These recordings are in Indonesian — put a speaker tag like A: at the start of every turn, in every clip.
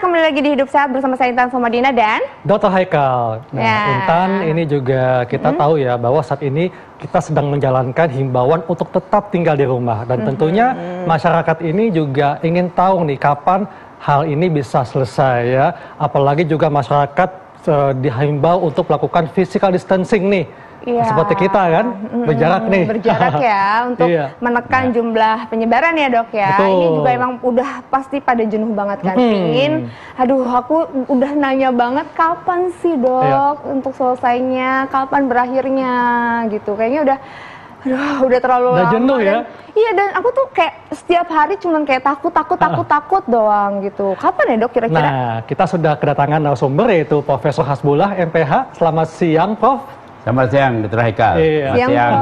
A: kembali lagi di Hidup Sehat bersama saya Intan Somadina dan
B: Dr. Haikal. Nah, Intan, ini juga kita tahu ya bahwa saat ini kita sedang menjalankan himbauan untuk tetap tinggal di rumah. Dan tentunya masyarakat ini juga ingin tahu nih kapan hal ini bisa selesai ya. Apalagi juga masyarakat dihimbau untuk melakukan physical distancing nih.
A: Iya.
B: Seperti kita kan, berjarak nih.
A: Berjarak ya, untuk menekan jumlah penyebaran ya dok ya.
B: Betul.
A: Ini juga emang udah pasti pada jenuh banget kan. Pingin, aduh aku udah nanya banget kapan sih dok untuk selesainya, kapan berakhirnya gitu. Kayaknya udah terlalu
B: udah
A: lama.
B: jenuh ya.
A: Iya, dan aku tuh kayak setiap hari cuman kayak takut doang gitu. Kapan ya dok kira-kira?
B: Nah, kita sudah kedatangan narasumber yaitu Profesor Hasbullah, MPH. Selamat siang, Prof.
C: Selamat siang, Dr. Haikal. Selamat siang,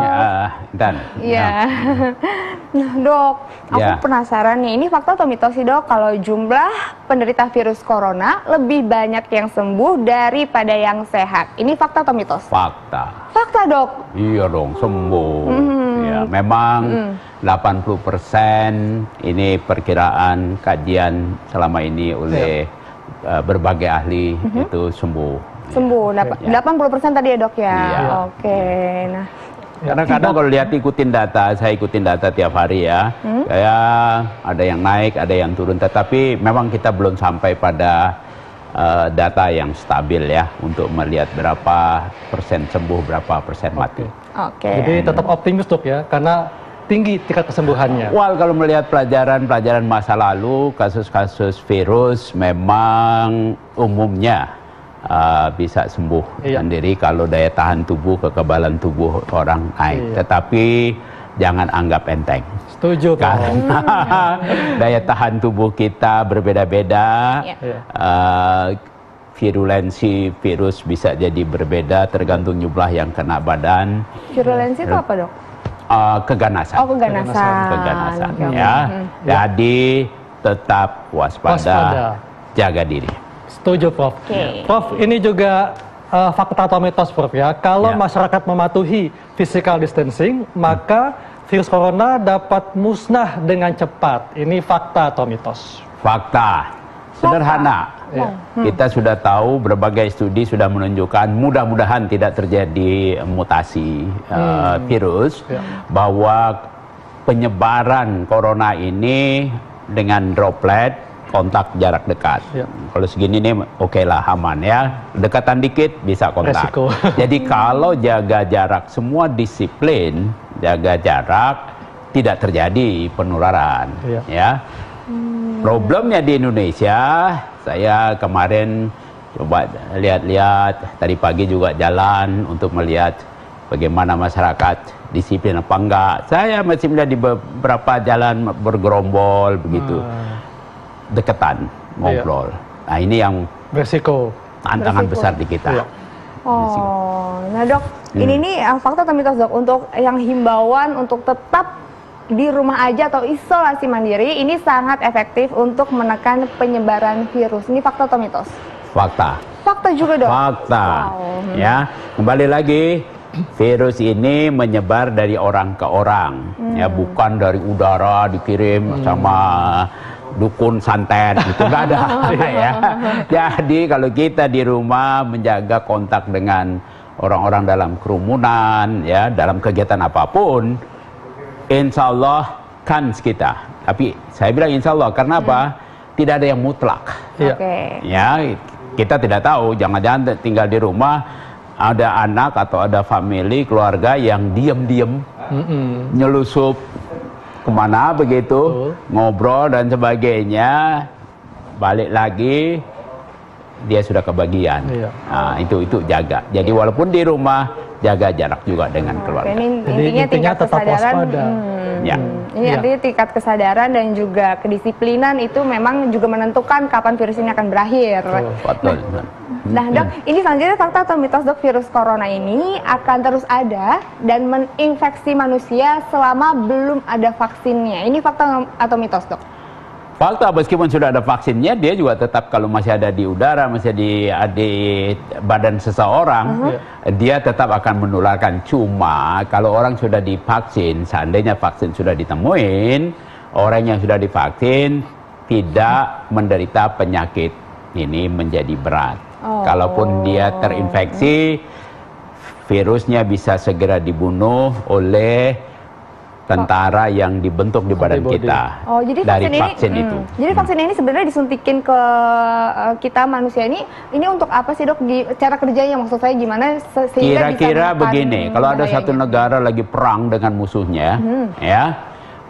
C: Intan.
A: Iya. Nah, dok, aku penasaran nih, ini fakta atau mitos sih dok, kalau jumlah penderita virus corona lebih banyak yang sembuh daripada yang sehat. Ini fakta atau mitos?
C: Fakta.
A: Fakta dok?
C: Iya dong, sembuh. Ya, memang 80% ini perkiraan kajian selama ini oleh berbagai ahli itu sembuh.
A: Sembuh, 80% tadi ya dok ya?
C: Iya.
A: Oke, nah.
C: Karena kadang kalau lihat saya ikutin data tiap hari ya, kayak ada yang naik, ada yang turun, tetapi memang kita belum sampai pada data yang stabil ya, untuk melihat berapa persen sembuh, berapa persen mati.
A: Oke.
B: Jadi tetap optimis dok ya, karena tinggi tingkat kesembuhannya.
C: Well, kalau melihat pelajaran masa lalu, kasus-kasus virus memang umumnya bisa sembuh sendiri kalau daya tahan tubuh, kekebalan tubuh orang naik. Tetapi jangan anggap enteng.
B: Setuju,
C: karena daya tahan tubuh kita berbeda-beda. Virulensi virus bisa jadi berbeda tergantung jumlah yang kena badan.
A: Virulensi itu apa dok?
C: Keganasan.
A: Oh, keganasan.
C: Ya. Jadi tetap waspada, jaga diri.
B: Setuju, Prof. Prof, ini juga fakta atau mitos, Prof ya. Kalau masyarakat mematuhi physical distancing, maka virus corona dapat musnah dengan cepat. Ini fakta atau mitos?
C: Fakta. Sederhana. Kita sudah tahu, berbagai studi sudah menunjukkan, mudah-mudahan tidak terjadi mutasi virus, bahwa penyebaran corona ini dengan droplet, kontak jarak dekat. Kalau segini nih oke lah, aman ya. Dekatan dikit bisa kontak.
B: Resiko.
C: Jadi kalau jaga jarak, semua disiplin jaga jarak, tidak terjadi penularan. Ya. Problemnya di Indonesia, saya kemarin coba lihat-lihat, tadi pagi juga jalan untuk melihat bagaimana masyarakat disiplin apa enggak. Saya masih melihat di beberapa jalan bergerombol begitu. Deketan, ngobrol. Nah, ini yang
B: beresiko,
C: tantangan besar di kita.
A: Nah dok, ini nih fakta atau mitos dok, untuk yang himbauan untuk tetap di rumah aja atau isolasi mandiri, ini sangat efektif untuk menekan penyebaran virus. Ini fakta atau mitos?
C: Fakta.
A: Fakta juga dok?
C: Fakta. Ya, kembali lagi, virus ini menyebar dari orang ke orang, ya, bukan dari udara dikirim sama dukun santet, itu nggak ada. Ya. Jadi kalau kita di rumah menjaga kontak dengan orang-orang dalam kerumunan, ya, dalam kegiatan apapun, insya Allah kan kita. Tapi saya bilang insya Allah, karena apa? Tidak ada yang mutlak. Ya, kita tidak tahu. Jangan-jangan tinggal di rumah ada anak atau ada family keluarga yang diam-diam nyelusup kemana begitu, ngobrol dan sebagainya, balik lagi dia sudah kebagian. Nah, itu jaga. Jadi walaupun di rumah, jaga jarak juga dengan keluarga.
A: Jadi intinya tetap waspada. Ini artinya tingkat kesadaran dan juga kedisiplinan itu memang juga menentukan kapan virus ini akan berakhir.
C: Betul.
A: Nah dok, ini selanjutnya fakta atau mitos dok, virus corona ini akan terus ada dan menginfeksi manusia selama belum ada vaksinnya. Ini fakta atau mitos dok?
C: Fakta, meskipun sudah ada vaksinnya, dia juga tetap kalau masih ada di udara, masih di badan seseorang, dia tetap akan menularkan. Cuma kalau orang sudah divaksin, seandainya vaksin sudah ditemuin, orang yang sudah divaksin tidak menderita penyakit ini menjadi berat. Kalaupun dia terinfeksi, virusnya bisa segera dibunuh oleh tentara yang dibentuk di badan kita dari vaksin itu.
A: Jadi vaksin ini sebenarnya disuntikin ke kita manusia ini untuk apa sih dok? Cara kerjanya maksud saya gimana sehingga
C: kira-kira begini, kalau ada satu negara lagi perang dengan musuhnya, ya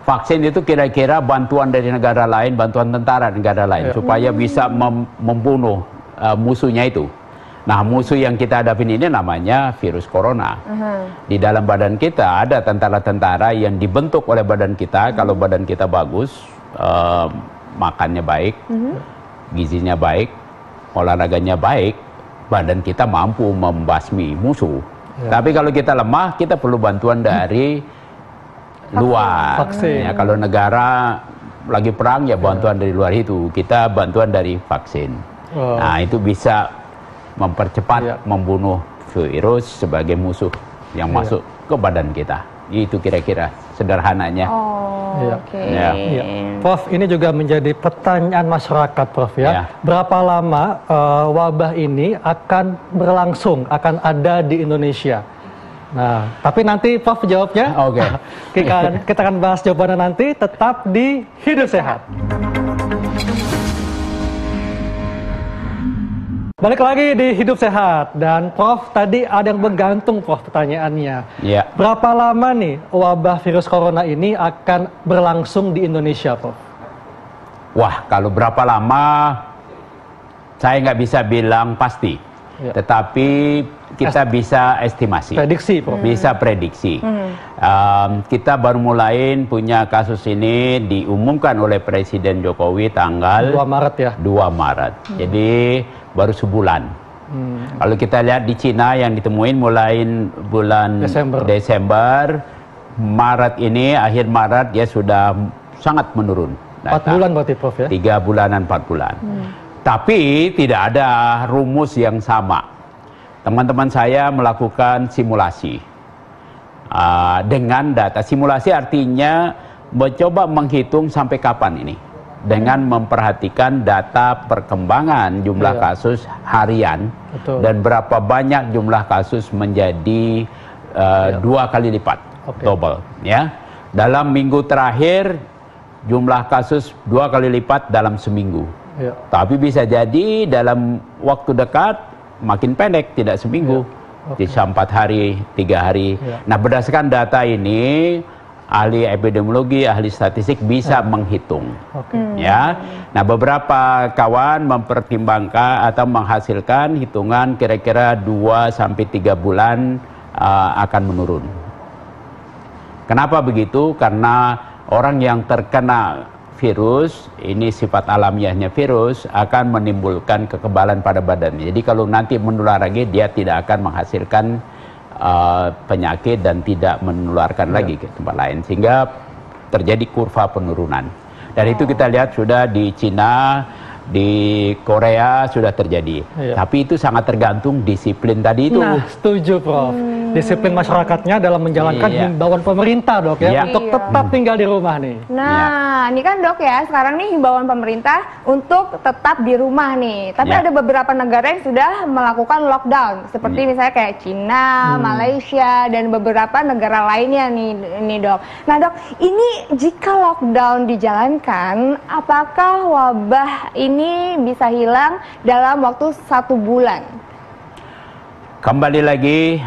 C: vaksin itu kira-kira bantuan dari negara lain, bantuan tentara negara lain supaya bisa membunuh musuhnya itu. Nah, musuh yang kita hadapin ini namanya virus corona. Di dalam badan kita ada tentara-tentara yang dibentuk oleh badan kita. Kalau badan kita bagus, makannya baik, gizinya baik, olahraganya baik, badan kita mampu membasmi musuh. Tapi kalau kita lemah, kita perlu bantuan dari luar. Ya, kalau negara lagi perang, ya bantuan dari luar itu. Kita bantuan dari vaksin. Nah, itu bisa mempercepat membunuh virus sebagai musuh yang masuk ke badan kita. Itu kira-kira sederhananya.
B: Prof, ini juga menjadi pertanyaan masyarakat, Prof ya. Berapa lama wabah ini akan berlangsung, akan ada di Indonesia? Nah, tapi nanti Prof jawabnya. Kita akan bahas jawabannya nanti. Tetap di Hidup Sehat. Balik lagi di Hidup Sehat, dan Prof tadi ada yang bergantung, Prof, pertanyaannya. Berapa lama nih wabah virus corona ini akan berlangsung di Indonesia, Prof?
C: Wah, kalau berapa lama saya nggak bisa bilang pasti, tetapi kita bisa estimasi.
B: Prediksi, Prof.
C: Bisa prediksi. Kita baru mulai punya kasus ini diumumkan oleh Presiden Jokowi tanggal
B: 2 Maret ya.
C: 2 Maret. Jadi baru sebulan. Kalau kita lihat di Cina yang ditemuin mulai bulan Desember, Maret ini, akhir Maret ya sudah sangat menurun.
B: 4 bulan berarti, Prof ya?
C: 3 bulanan, 4 bulan. Tapi tidak ada rumus yang sama. Teman-teman saya melakukan simulasi dengan data. Simulasi artinya mencoba menghitung sampai kapan ini, dengan memperhatikan data perkembangan jumlah kasus harian. Dan berapa banyak jumlah kasus menjadi 2 kali lipat, double ya. Dalam minggu terakhir jumlah kasus 2 kali lipat dalam seminggu. Tapi bisa jadi dalam waktu dekat makin pendek, tidak seminggu, bisa 4 hari, 3 hari. Nah, berdasarkan data ini, ahli epidemiologi, ahli statistik bisa menghitung. Ya. Nah, beberapa kawan mempertimbangkan atau menghasilkan hitungan kira-kira 2 sampai 3 bulan akan menurun. Kenapa begitu? Karena orang yang terkena virus, ini sifat alamiahnya virus, akan menimbulkan kekebalan pada badannya. Jadi kalau nanti menular lagi, dia tidak akan menghasilkan penyakit dan tidak menularkan lagi ke tempat lain, sehingga terjadi kurva penurunan. Dan itu kita lihat sudah di Cina, di Korea sudah terjadi. Tapi itu sangat tergantung disiplin tadi itu.
B: Nah, setuju, Prof. Disiplin masyarakatnya dalam menjalankan himbauan pemerintah, Dok ya, untuk tetap tinggal di rumah nih.
A: Nah, ini kan Dok ya, sekarang nih himbauan pemerintah untuk tetap di rumah nih. Tapi ada beberapa negara yang sudah melakukan lockdown, seperti misalnya kayak Cina, Malaysia, dan beberapa negara lainnya nih Dok. Nah, Dok, ini jika lockdown dijalankan, apakah wabah ini bisa hilang dalam waktu 1 bulan? Kembali
C: lagi,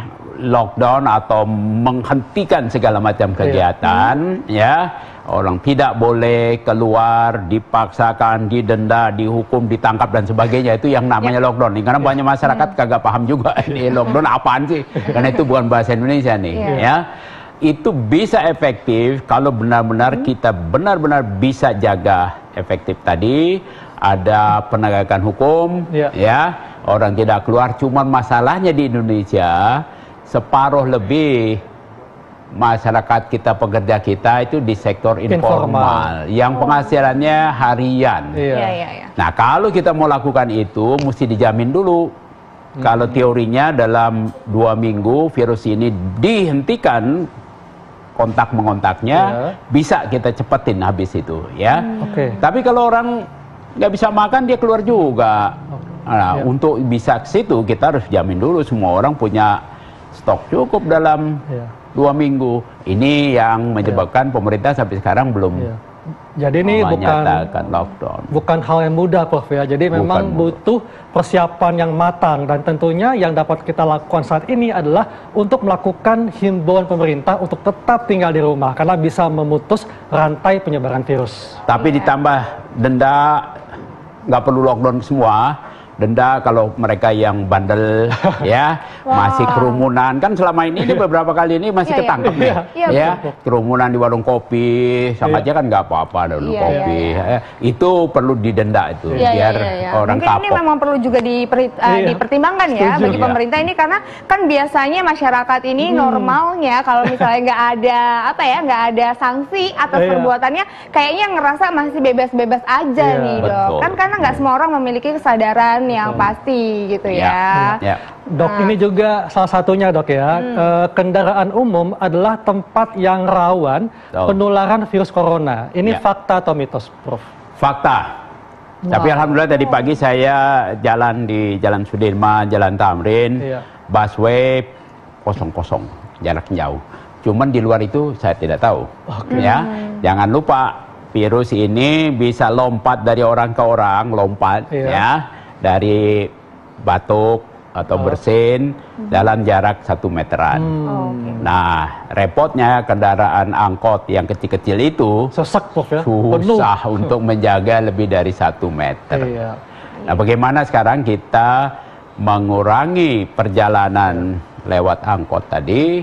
C: lockdown atau menghentikan segala macam kegiatan, ya, orang tidak boleh keluar, dipaksakan, didenda, dihukum, ditangkap dan sebagainya, itu yang namanya lockdown. Karena banyak masyarakat kagak paham juga ini lockdown apaan sih, karena itu bukan bahasa Indonesia nih, ya. Itu bisa efektif kalau benar-benar kita benar-benar bisa jaga efektif tadi, ada penegakan hukum, ya, orang tidak keluar. Cuman masalahnya di Indonesia, separuh lebih masyarakat kita, pekerja kita itu di sektor informal, yang penghasilannya harian. Nah, kalau kita mau lakukan itu, mesti dijamin dulu. Kalau teorinya dalam 2 minggu virus ini dihentikan kontak mengontaknya, bisa kita cepetin habis itu, ya. Tapi kalau orang nggak bisa makan dia keluar juga. Nah, untuk bisa ke situ kita harus jamin dulu semua orang punya stok cukup dalam 2 minggu. Ini yang menyebabkan pemerintah sampai sekarang belum
B: jadi ini bukan hal yang mudah, Prof ya. Jadi memang butuh persiapan yang matang, dan tentunya yang dapat kita lakukan saat ini adalah untuk melakukan himbauan pemerintah untuk tetap tinggal di rumah karena bisa memutus rantai penyebaran virus.
C: Tapi ditambah denda, nggak perlu lockdown semua. Denda kalau mereka yang bandel ya, masih kerumunan, kan selama ini beberapa kali ini masih ketangkep nih ya, kerumunan di warung kopi sama aja kan nggak apa-apa dulu kopi. Itu perlu didenda itu biar orang
A: mungkin
C: kapok.
A: Ini memang perlu juga dipertimbangkan ya bagi pemerintah ini, karena kan biasanya masyarakat ini normalnya kalau misalnya nggak ada sanksi atas perbuatannya, kayaknya ngerasa masih bebas-bebas aja nih dok. Kan karena nggak semua orang memiliki kesadaran yang pasti gitu ya.
B: Dok, ini juga salah satunya dok ya, kendaraan umum adalah tempat yang rawan penularan virus corona. Ini fakta atau mitos, Prof?
C: Fakta. Tapi alhamdulillah tadi pagi saya jalan di Jalan Sudirman, Jalan Tamrin, busway kosong, jarak jauh. Cuman di luar itu saya tidak tahu. Ya, jangan lupa virus ini bisa lompat dari orang ke orang, ya. Dari batuk atau bersin dalam jarak 1 meteran. Nah, repotnya kendaraan angkot yang kecil-kecil itu
B: susah
C: untuk menjaga lebih dari 1 meter. Nah, bagaimana sekarang kita mengurangi perjalanan lewat angkot tadi,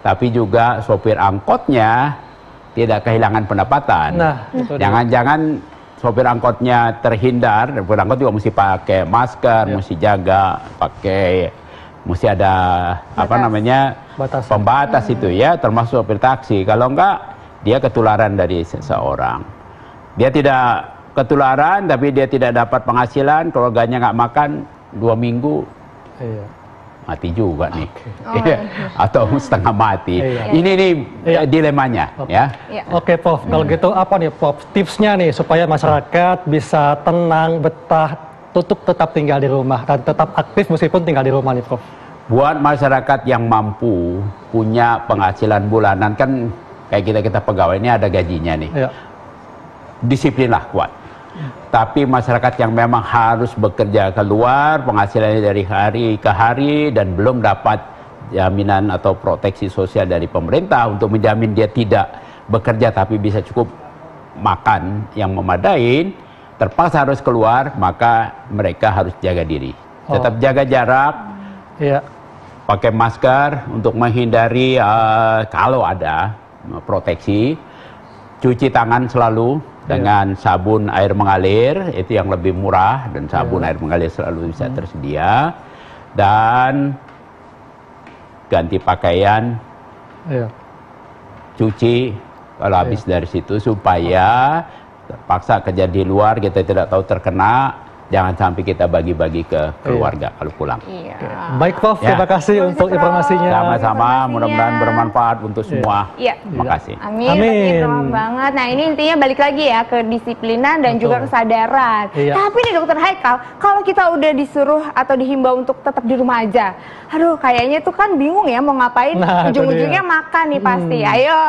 C: tapi juga sopir angkotnya tidak kehilangan pendapatan. Jangan-jangan sopir angkotnya terhindar, sopir angkot juga mesti pakai masker, mesti jaga, mesti ada pembatas itu ya, termasuk sopir taksi. Kalau enggak, dia ketularan dari seseorang. Dia tidak ketularan, tapi dia tidak dapat penghasilan, keluarganya nggak makan 2 minggu. Mati juga nih, atau setengah mati. Ini dilemanya,
B: Oke, Prof. Kalau gitu apa nih, Prof? Tipsnya nih supaya masyarakat bisa tenang, betah, tetap tinggal di rumah dan tetap aktif meskipun tinggal di rumah nih, Prof.
C: Buat masyarakat yang mampu punya penghasilan bulanan, kan kayak kita pegawai ini ada gajinya nih. Disiplinlah kuat. Tapi masyarakat yang memang harus bekerja keluar, penghasilannya dari hari ke hari dan belum dapat jaminan atau proteksi sosial dari pemerintah untuk menjamin dia tidak bekerja tapi bisa cukup makan yang memadai, terpaksa harus keluar, maka mereka harus jaga diri. Tetap jaga jarak, pakai masker untuk menghindari kalau ada proteksi, cuci tangan selalu dengan sabun air mengalir, itu yang lebih murah, dan sabun air mengalir selalu bisa tersedia, dan ganti pakaian, cuci kalau habis dari situ, supaya terpaksa kerja di luar kita tidak tahu terkena, jangan sampai kita bagi-bagi ke keluarga kalau pulang.
B: Baik, Prof, terima kasih untuk informasinya.
C: Sama-sama, mudah-mudahan bermanfaat untuk semua. Terima kasih.
A: Amin. Banget. Nah, ini intinya balik lagi ya ke disiplinan dan juga kesadaran. Tapi nih Dokter Haikal, kalau kita udah disuruh atau dihimbau untuk tetap di rumah aja, aduh kayaknya tuh kan bingung ya mau ngapain, ujung-ujungnya makan nih pasti. Ayo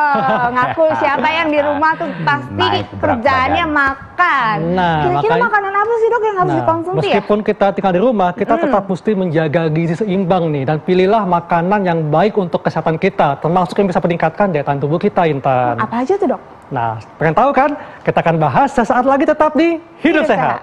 A: ngaku siapa yang di rumah tuh pasti kerjaannya makan. Kira-kira makanan apa sih dok yang harus dikonsumsi
B: meskipun kita tinggal di rumah, kita tetap mesti menjaga gizi seimbang nih, dan pilihlah makanan yang baik untuk kesehatan kita, termasuk yang bisa meningkatkan daya tahan tubuh kita, Intan.
A: Apa aja tuh dok?
B: Nah, pengen tahu kan? Kita akan bahas sesaat lagi, tetap di Hidup Sehat.